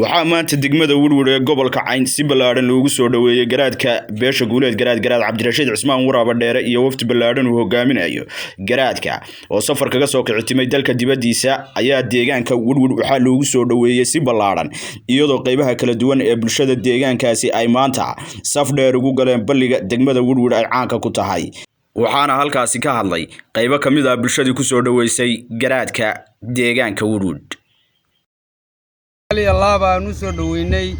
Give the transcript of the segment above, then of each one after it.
waxaa maanta degmada Woodward ee gobolka Cayn si ballaaran loogu soo dhaweeyay garaadka beesha guuleed garaad Cabdirashiid Cismaan Waraaba Dheere iyo wafdi ballaaran uu hogaaminayo garaadka oo safar kaga soo kicitimay dalka dibadiisa ayaa deegaanka Woodward waxaa loogu soo dhaweeyay si ballaaran iyadoo qaybaha kala duwan ee bulshada deegaankaasi ay maanta saf dheer ugu galeen balliga degmada Woodward ay caanka ku tahay waxaana halkaasi ka hadlay qaybo kamid ah bulshadii ku soo dhaweysay garaadka deegaanka Woodward الله بانو سو دوينay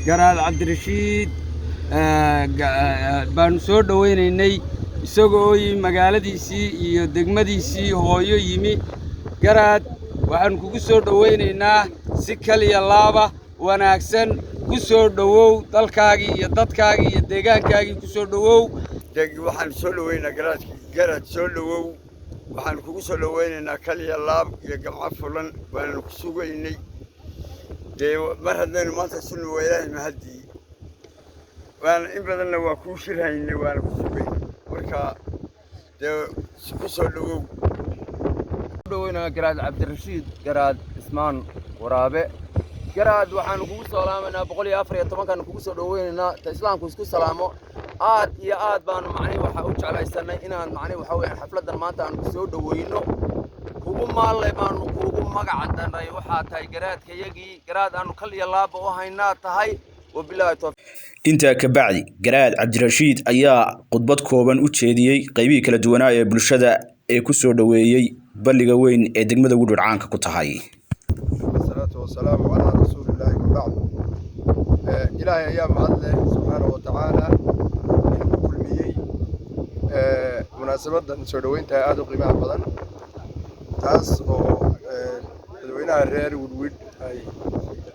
garaad Cabdirashiid baan soo dhaweynay isagoo magaaladiisii iyo degmadiisii hooyo yimi garaad waxaan kugu soo dhaweynaynaa si kaliya laaba wanaagsan ku soo dhawow dalkaagi iyo dadkaagi iyo deegaankaagi ku soo dhawow waxaan soo dhaweynaa garaad soo dhawow waxaan kugu soo dhaweynaynaa kaliya laab iyo gamco fulan waan ku sugaynay mar haddaynu maanta sunu weeyaan mahadii waan in badanna waa ku shirhaynay waan ku sugay marka ku soo dhaweyna garaad Cabdirashiid garaad Cismaan Waraabe garaad waxaan kugu salaamanaa 114 kan kugu soo dhaweynaa islaamku isku salaamo aad iyo aad baan macnii waxa u jeclaysanay inaan macnii waxa weeyaan xafladan maanta aan ku soo dhaweyno ugu maalay baan ugu magacanay waxa tahay garaadkayagii garaad aanu kaliya laaba u haynaa tahay wabillahi tawfiiq inta ka bacdi garaad Cabdirashiid ayaa khudbad kooban u jeediyay qaybihi kala duwanaa ee bulshada ee ku soo dhaweeyay balliga weyn ee degmada Woodward caanka ku tahay salaatu wasalaamu ala rasuulillahi wa ba'd ilaahay ayaa mahadle subhanahu wa ta'ala inuu kulmiyay munaasabadan soo dhaweynta aad u qiimaha badan taas oo dadweynaha reer Woodward ay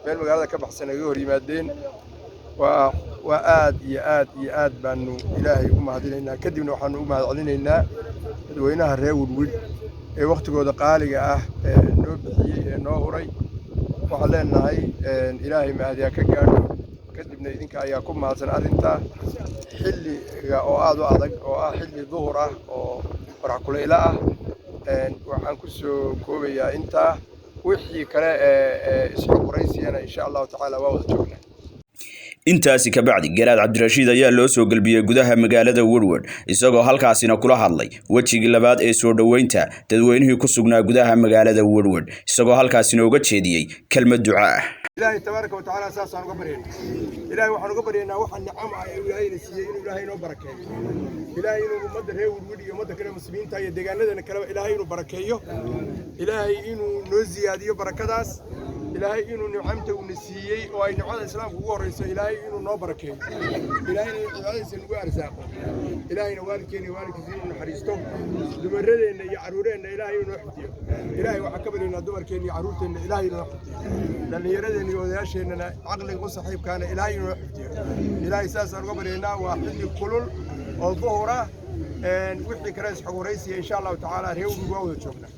meel magaalada ka baxsan ay hor yimaadeen waa aad iyo aad baanu ilaahay u mahadinaynaa kadibna waxaanu u mahadcelinaynaa dadweynaha reer Woodward ee waqtigooda qaaliga ah noo bixiyay ee noo huray waxaan leenahay ilaahay mahadiya ka gaadho kadibna idinka ayaa ku mahadsan arrinta xilliga oo aad u adag oo ah xilli duhur ah oo qorax kuleyl ah waxaan ku soo koobayaa inta wixii kale isku qoraysiyana insha Allah ta'ala waa wada joognaa intaasi ka bacdi garaad Cabdirashiid ayaa loo soo galbiyay gudaha magaalada Woodward isagoo halkaasina kula hadlay wajigii labaad ee soo dhaweynta dadweynihii ku sugnaa gudaha magaalada Woodward isagoo halkaasina uga jeediyay kelmad ducaa ilaahay tabaaraka wa ta'ala saasaan uga bareen ilaahay waxaan uga bareenaa waxaan nicam ah ilaahay siiyay inuu ilaahay noo barakeeyo ilaahay inuu ummadda reer Woodward iyo ummadda kale muslimiinta iyo deegaanadana kale ilaahay inuu barakeeyo ilaahay inuu noo ziyaadiyo barakadaas ilaahay inuu nicamta uu nasiiyay oo ay nicmada islaamku ugu horeyso ilaahay inuu noo barakeeyo ilaahay inuu cibaadadiisa nagu arsaaqo ilaahayna waalidkeena iyo waalidkiisa inuu naxariisto dumaradeenna iyo caruureenna ilaahay inuu xifdiyo ilaahay waxaan ka baryaynaa dumarkeena iyo caruurteenna ilaahay inuu xifdiyo dhallinyaradeenna iyo odayaasheenna caqliga u saaxiibkaana ilaahay inuu xifdiyo ilaahay saasaan uga baryaynaa waa xilli kulul oo duhur ah wixii kale is xog horeysiya insha Allah ta'ala reer Woodward waa wada joognaa